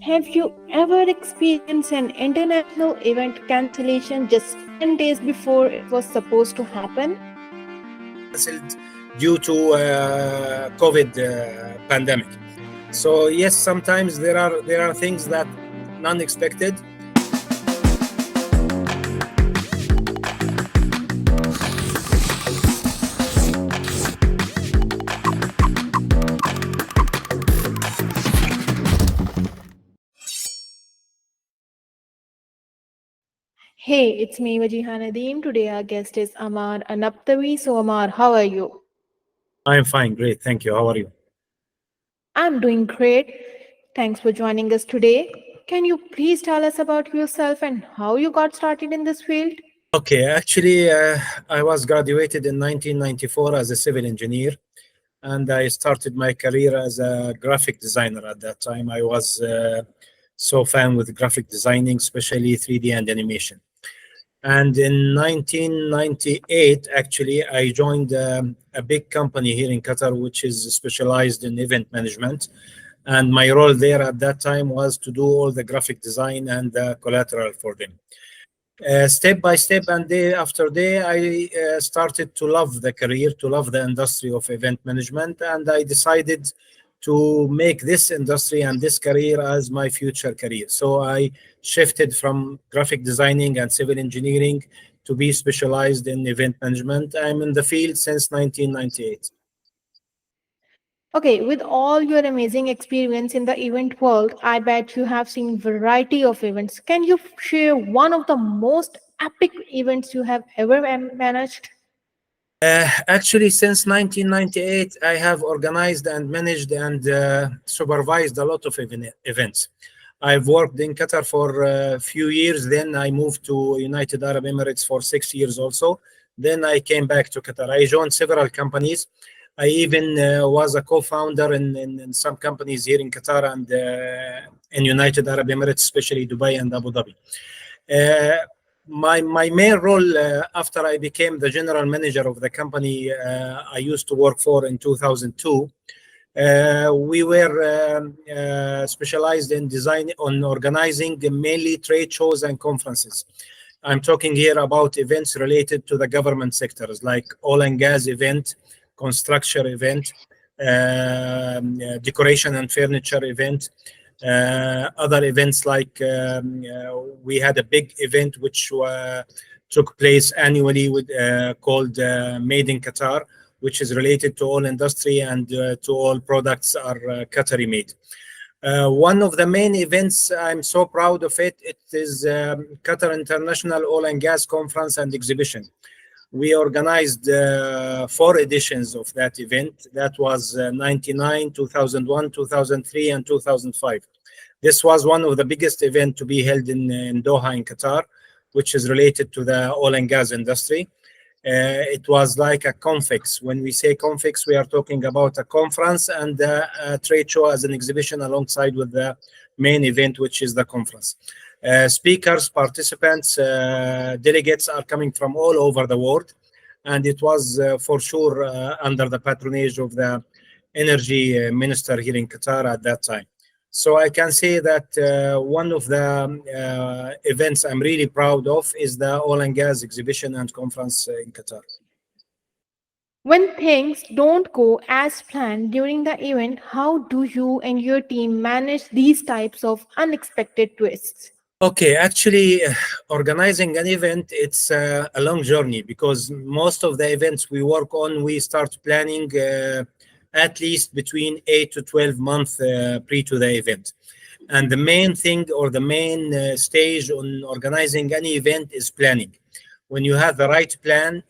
Have you ever experienced an international event cancellation just 10 days before it was supposed to happen? Cancelled due to COVID pandemic. So yes, sometimes there are things that non-expected. Hey, it's me, Wajiha Nadeem. Today our guest is Ammar Anabtawi. So, Ammar, how are you? I'm fine, great, thank you. How are you? I'm doing great. Thanks for joining us today. Can you please tell us about yourself and how you got started in this field? Okay, actually, I was graduated in 1994 as a civil engineer, and I started my career as a graphic designer. At that time, I was so fan with graphic designing, especially 3D and animation. And in 1998, actually, I joined a big company here in Qatar, which is specialized in event management. And my role there at that time was to do all the graphic design and the collateral for them. Step by step and day after day, I started to love the career, to love the industry of event management, and I decided to make this industry and this career as my future career. So I shifted from graphic designing and civil engineering to be specialized in event management. I'm in the field since 1998. Okay, with all your amazing experience in the event world, I bet you have seen variety of events. Can you share one of the most epic events you have ever managed? Actually, since 1998, I have organized and managed and supervised a lot of events. I've worked in Qatar for a few years. Then I moved to United Arab Emirates for 6 years also. Then I came back to Qatar. I joined several companies. I even was a co-founder in some companies here in Qatar and in United Arab Emirates, especially Dubai and Abu Dhabi. Uh, my main role after I became the general manager of the company I used to work for in 2002, we were specialized in design on organizing mainly trade shows and conferences. I'm talking here about events related to the government sectors like oil and gas event, construction event, decoration and furniture event, other events like we had a big event which took place annually with called Made in Qatar, which is related to all industry and to all products are Qatari made. One of the main events, I'm so proud of it, it is Qatar International Oil and Gas Conference and Exhibition. We organized 4 editions of that event. That was 99, 2001, 2003, and 2005. This was one of the biggest events to be held in Doha, in Qatar, which is related to the oil and gas industry. It was like a confix. When we say confix, we are talking about a conference and a trade show as an exhibition alongside with the main event, which is the conference. Speakers, participants, delegates are coming from all over the world. And it was for sure under the patronage of the energy minister here in Qatar at that time. So I can say that one of the events I'm really proud of is the oil and gas exhibition and conference in Qatar. When things don't go as planned during the event, how do you and your team manage these types of unexpected twists? Okay, actually, organizing an event, it's a long journey because most of the events we work on, we start planning at least between 8 to 12 months pre to the event. And the main thing or the main stage on organizing any event is planning. When you have the right plan,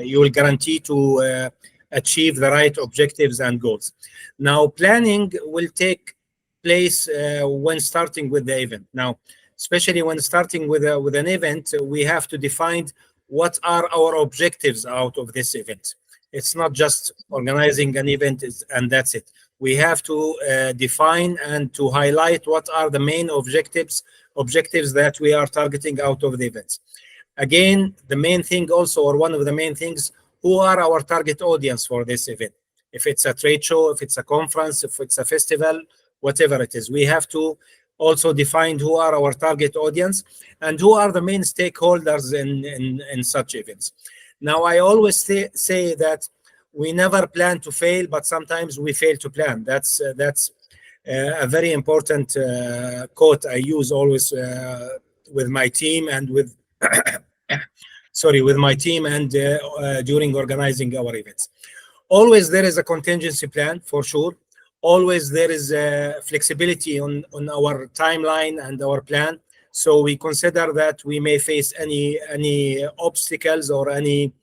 you will guarantee to achieve the right objectives and goals. Now, planning will take place when starting with the event. Now, especially when starting with an event, we have to define what are our objectives out of this event. It's not just organizing an event and that's it. We have to define and to highlight what are the main objectives that we are targeting out of the events. Again, the main thing also, or one of the main things, who are our target audience for this event? If it's a trade show, if it's a conference, if it's a festival, whatever it is. We have to also define who are our target audience and who are the main stakeholders in such events. Now, I always say that we never plan to fail, but sometimes we fail to plan. That's a very important quote I use always with my team and with sorry, with my team and during organizing our events. Always there is a contingency plan for sure. Always there is flexibility on our timeline and our plan. So we consider that we may face any obstacles or any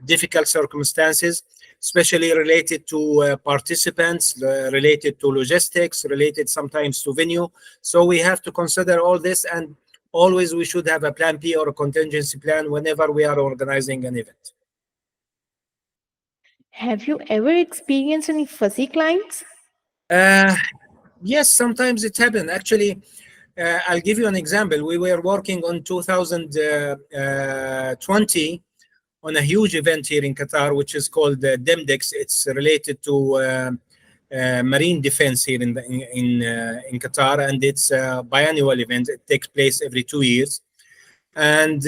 difficult circumstances, especially related to participants, related to logistics, related sometimes to venue. So we have to consider all this, and always we should have a plan B or a contingency plan whenever we are organizing an event. Have you ever experienced any fuzzy clients? Uh, yes, sometimes it happens. Actually, I'll give you an example. We were working on 2020 on a huge event here in Qatar, which is called DEMDEX. It's related to marine defense here in Qatar, and it's a biannual event. It takes place every 2 years. And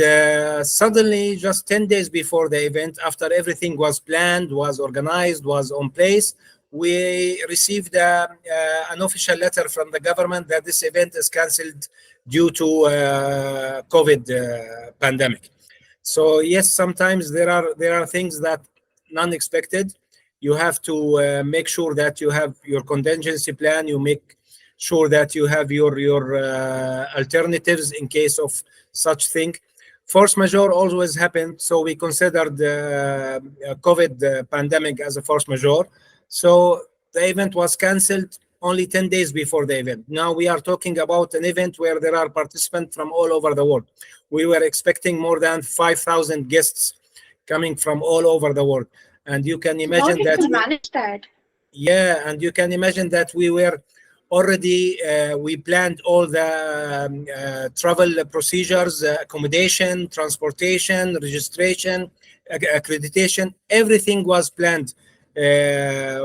suddenly, just 10 days before the event, after everything was planned, was organized, was on place, we received an official letter from the government that this event is cancelled due to COVID pandemic. So yes, sometimes there are things that unexpected. You have to make sure that you have your contingency plan. You make sure that you have your alternatives in case of such thing. Force majeure always happen, so we considered the COVID pandemic as a force majeure. So the event was cancelled only 10 days before the event. Now we are talking about an event where there are participants from all over the world. We were expecting more than 5,000 guests coming from all over the world. And you can So how imagine did that you manage that? yeah, and you can imagine that we were already we planned all the travel procedures, accommodation, transportation, registration, accreditation. Everything was planned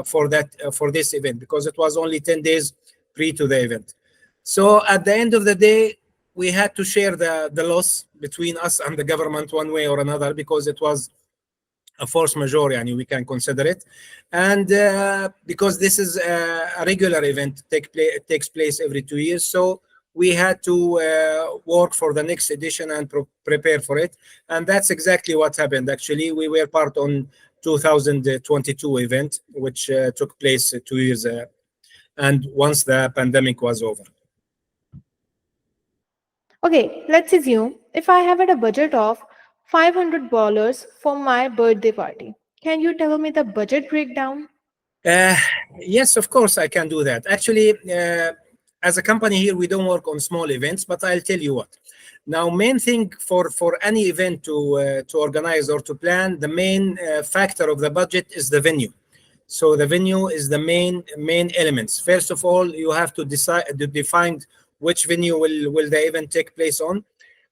for this event because it was only 10 days pre to the event. So at the end of the day, we had to share the loss between us and the government one way or another because it was a force majeure, and we can consider it. And because this is a regular event, it takes place every 2 years, so we had to work for the next edition and prepare for it. And that's exactly what happened. Actually, we were part on 2022 event, which took place 2 years and once the pandemic was over. Okay, let's assume if I have a budget of $500 for my birthday party. Can you tell me the budget breakdown? Uh, yes, of course, I can do that. Actually, as a company here, we don't work on small events, but I'll tell you what. Now, main thing for any event to organize or to plan, the main factor of the budget is the venue. So the venue is the main elements. First of all, you have to decide to define which venue will the event take place on,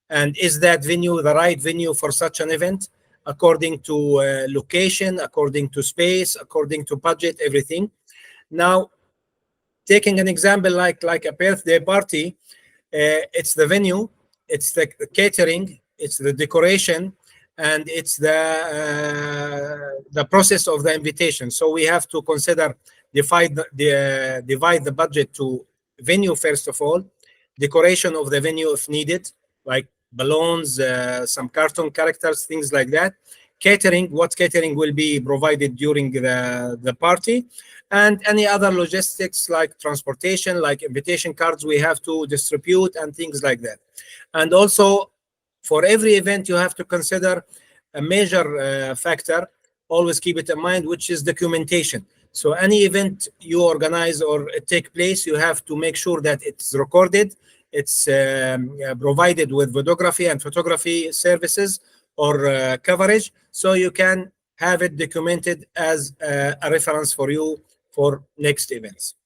and is that venue the right venue for such an event, according to location, according to space, according to budget, everything. Now, taking an example like a birthday party, it's the venue, it's the catering, it's the decoration, and it's the process of the invitation. So we have to consider divide the budget to venue first of all, decoration of the venue if needed, like balloons, some cartoon characters, things like that. Catering, what catering will be provided during the party, and any other logistics like transportation, like invitation cards we have to distribute and things like that. And also, for every event, you have to consider a major factor. Always keep it in mind, which is documentation. So any event you organize or take place, you have to make sure that it's recorded, it's provided with videography and photography services or coverage, so you can have it documented as a reference for you for next events.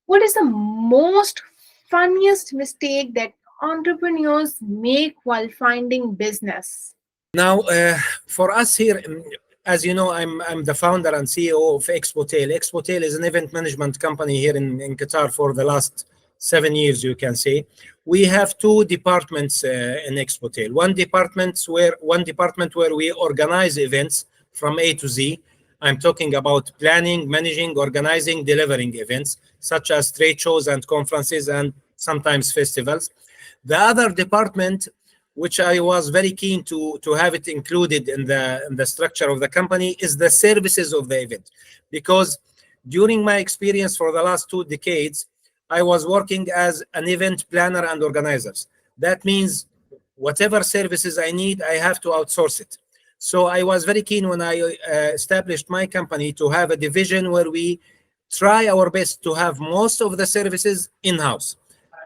What is the most funniest mistake that entrepreneurs make while finding business? Now, for us here, As you know, I'm the founder and CEO of Expotel. Expotel is an event management company here in Qatar for the last 7 years, you can say. We have two departments in Expotel. One department where we organize events from A to Z. I'm talking about planning, managing, organizing, delivering events such as trade shows and conferences and sometimes festivals. The other department, which I was very keen to have it included in the structure of the company, is the services of the event. Because during my experience for the last 2 decades, I was working as an event planner and organizers. That means whatever services I need, I have to outsource it. So I was very keen when I established my company to have a division where we try our best to have most of the services in-house.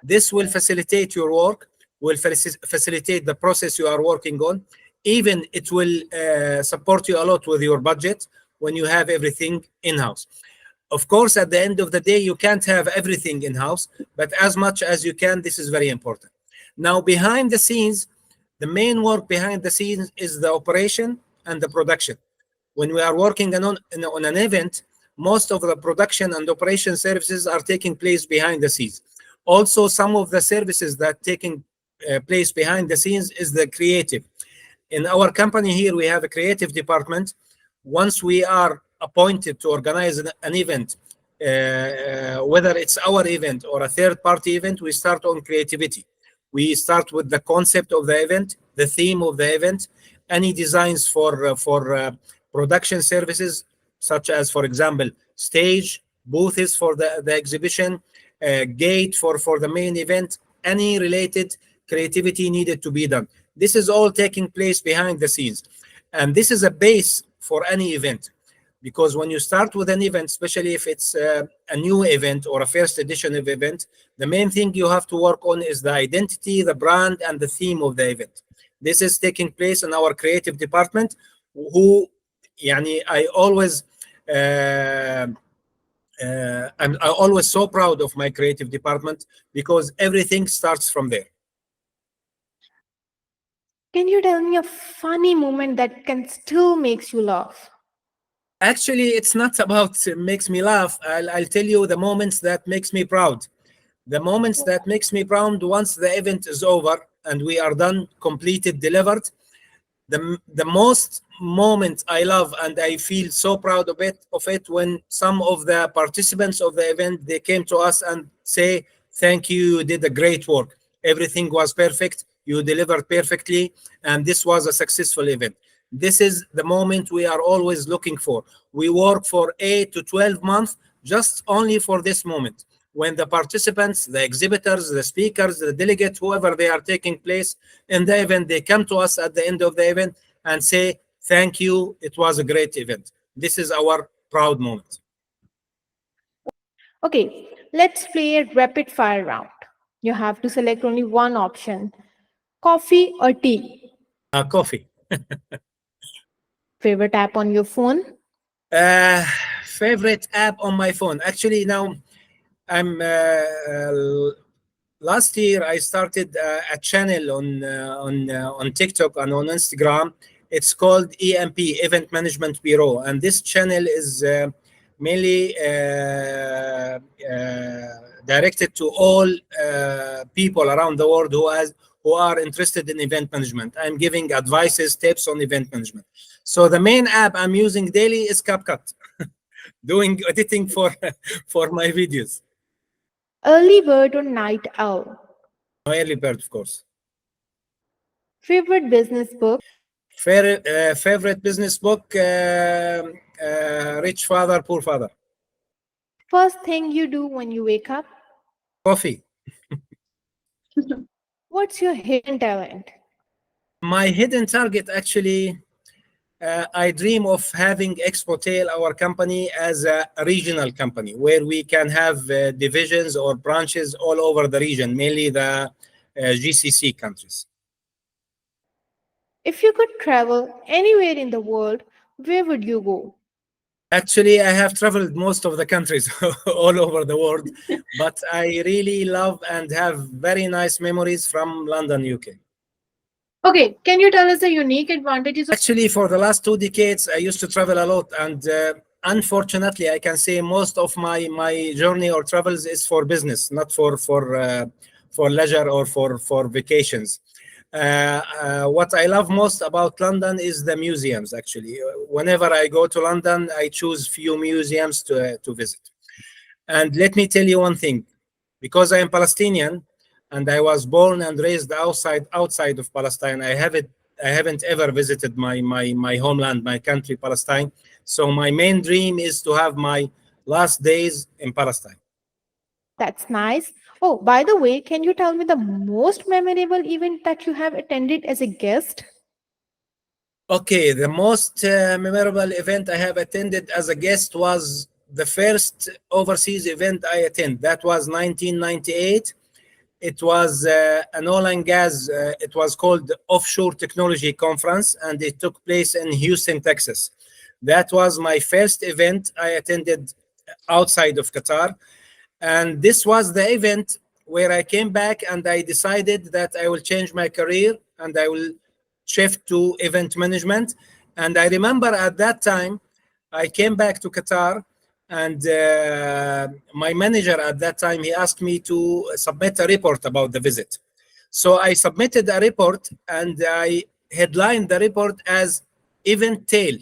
This will facilitate your work, will facilitate the process you are working on. Even it will support you a lot with your budget when you have everything in-house. Of course, at the end of the day, you can't have everything in-house, but as much as you can, this is very important. Now, behind the scenes, the main work behind the scenes is the operation and the production. When we are working on an event, most of the production and operation services are taking place behind the scenes. Also, some of the services that taking place behind the scenes is the creative. In our company here, we have a creative department. Once we are appointed to organize an event, whether it's our event or a third-party event, we start on creativity. We start with the concept of the event, the theme of the event, any designs for production services, such as, for example, stage, booths for the exhibition, gate for the main event, any related creativity needed to be done. This is all taking place behind the scenes. And this is a base for any event. Because when you start with an event, especially if it's a new event or a first edition of event, the main thing you have to work on is the identity, the brand, and the theme of the event. This is taking place in our creative department, who, I always, I'm always so proud of my creative department because everything starts from there. Can you tell me a funny moment that can still makes you laugh? Actually, it's not about makes me laugh. I'll tell you the moments that makes me proud. The moments that makes me proud once the event is over and we are done, completed, delivered. The most moment I love and I feel so proud of it when some of the participants of the event, they came to us and say, thank you, you did a great work. Everything was perfect. You delivered perfectly. And this was a successful event. This is the moment we are always looking for. We work for 8 to 12 months just only for this moment. When the participants, the exhibitors, the speakers, the delegates, whoever they are taking place in the event, they come to us at the end of the event and say, thank you, it was a great event. This is our proud moment. Okay, let's play a rapid fire round. You have to select only one option: coffee or tea. Coffee. Favorite app on your phone? Uh, Favorite app on my phone. Actually, now I'm last year I started a channel on TikTok and on Instagram. It's called EMP, Event Management Bureau, and this channel is mainly directed to all people around the world who are interested in event management. I'm giving advices, tips on event management. So the main app I'm using daily is CapCut, doing editing for my videos. Early bird or night owl? Early bird, of course. Favorite business book? Favorite business book, Rich Father, Poor Father. First thing you do when you wake up? Coffee. What's your hidden talent? My hidden target, actually, I dream of having Expotel, our company, as a regional company where we can have divisions or branches all over the region, mainly the GCC countries. If you could travel anywhere in the world, where would you go? Actually, I have traveled most of the countries all over the world, but I really love and have very nice memories from London, UK. Okay, can you tell us the unique advantages? Actually, for the last 2 decades, I used to travel a lot, and unfortunately, I can say most of my journey or travels is for business, not for leisure or for vacations. What I love most about London is the museums. Actually, whenever I go to London, I choose few museums to visit. And let me tell you one thing, because I am Palestinian and I was born and raised outside of Palestine, I haven't ever visited my homeland, my country, Palestine. So my main dream is to have my last days in Palestine. That's nice. Oh, by the way, can you tell me the most memorable event that you have attended as a guest? Okay, the most memorable event I have attended as a guest was the first overseas event I attended. That was 1998. It was an oil and gas, it was called Offshore Technology Conference, and it took place in Houston, Texas. That was my first event I attended outside of Qatar. And this was the event where I came back and I decided that I will change my career and I will shift to event management. And I remember at that time, I came back to Qatar, and my manager at that time, he asked me to submit a report about the visit. So I submitted a report and I headlined the report as Event Tale.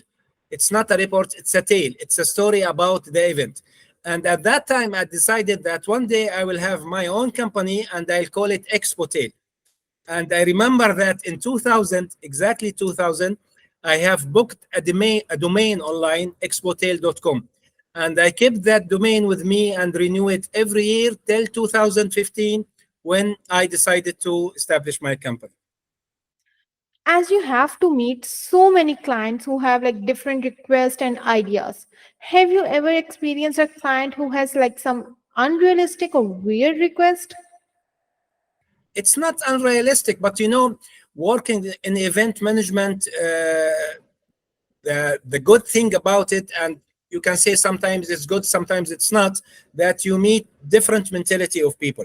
It's not a report, it's a tale. It's a story about the event. And at that time, I decided that one day I will have my own company and I'll call it Expo Tale. And I remember that in 2000, exactly 2000, I have booked a domain online, expotail.com. And I kept that domain with me and renew it every year till 2015 when I decided to establish my company. As you have to meet so many clients who have like different requests and ideas, have you ever experienced a client who has like some unrealistic or weird request? It's not unrealistic, but working in event management, the good thing about it, and you can say sometimes it's good, sometimes it's not, that you meet different mentality of people.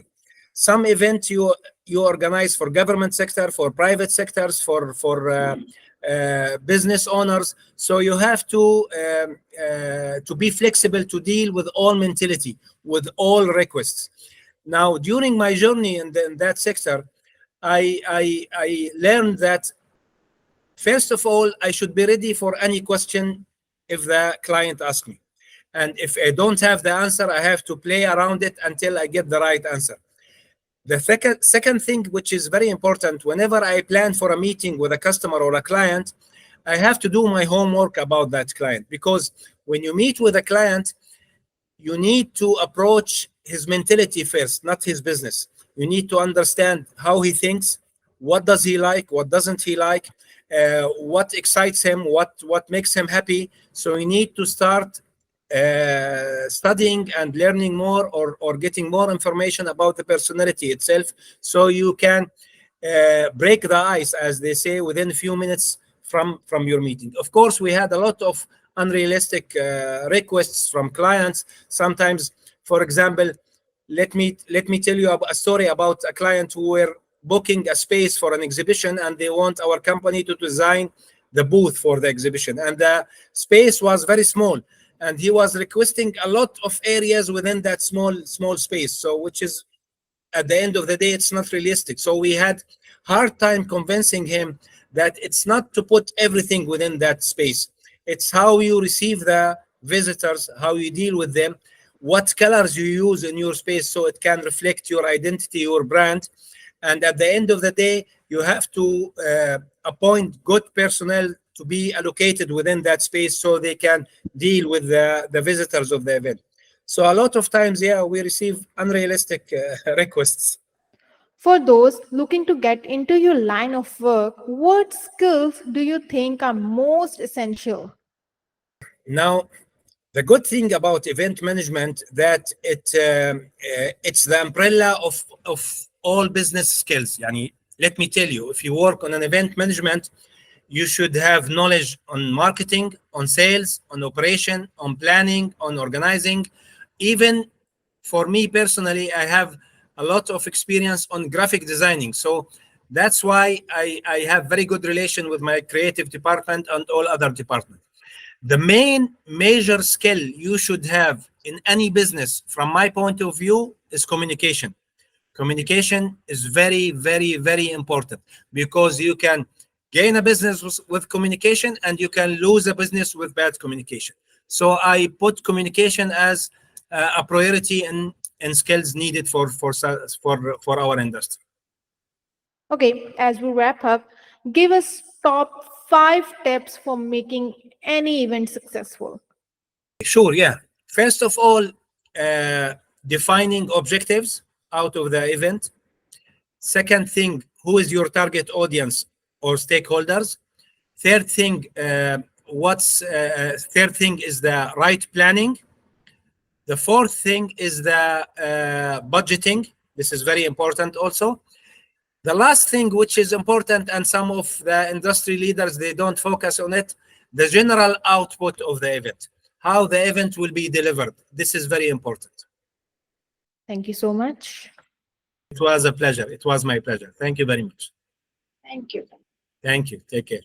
Some event you organize for government sector, for private sectors, for business owners. So you have to be flexible to deal with all mentality, with all requests. Now, during my journey in that sector, I learned that first of all, I should be ready for any question if the client asks me. And if I don't have the answer, I have to play around it until I get the right answer. The second thing, which is very important, whenever I plan for a meeting with a customer or a client, I have to do my homework about that client, because when you meet with a client, you need to approach his mentality first, not his business. You need to understand how he thinks, what does he like, what doesn't he like, what excites him, what makes him happy. So you need to start studying and learning more, or getting more information about the personality itself, so you can break the ice, as they say, within a few minutes from your meeting. Of course, we had a lot of unrealistic requests from clients. Sometimes, for example, let me tell you a story about a client who were booking a space for an exhibition, and they want our company to design the booth for the exhibition, and the space was very small, and he was requesting a lot of areas within that small space, so which is, at the end of the day, it's not realistic. So we had hard time convincing him that it's not to put everything within that space. It's how you receive the visitors, how you deal with them, what colors you use in your space so it can reflect your identity, your brand. And at the end of the day, you have to appoint good personnel to be allocated within that space so they can deal with the visitors of the event. So a lot of times, yeah, we receive unrealistic requests. For those looking to get into your line of work, what skills do you think are most essential? Now, the good thing about event management, that it's the umbrella of all business skills. Yani, let me tell you, if you work on an event management, you should have knowledge on marketing, on sales, on operation, on planning, on organizing. Even for me personally, I have a lot of experience on graphic designing. So That's why I have very good relation with my creative department and all other departments. The main major skill you should have in any business, from my point of view, is communication. Communication is very, very, very important, because you can gain a business with communication, and you can lose a business with bad communication. So I put communication as a priority in skills needed for our industry. Okay, as we wrap up, give us top 5 tips for making any event successful. Sure, yeah. First of all, uh, defining objectives out of the event. Second thing, who is your target audience or stakeholders? Third thing, third thing is the right planning. The fourth thing is the budgeting. This is very important also. The last thing, which is important, and some of the industry leaders, they don't focus on it, the general output of the event, how the event will be delivered. This is very important. Thank you so much. It was a pleasure. It was my pleasure. Thank you very much. Thank you. Thank you. Take care.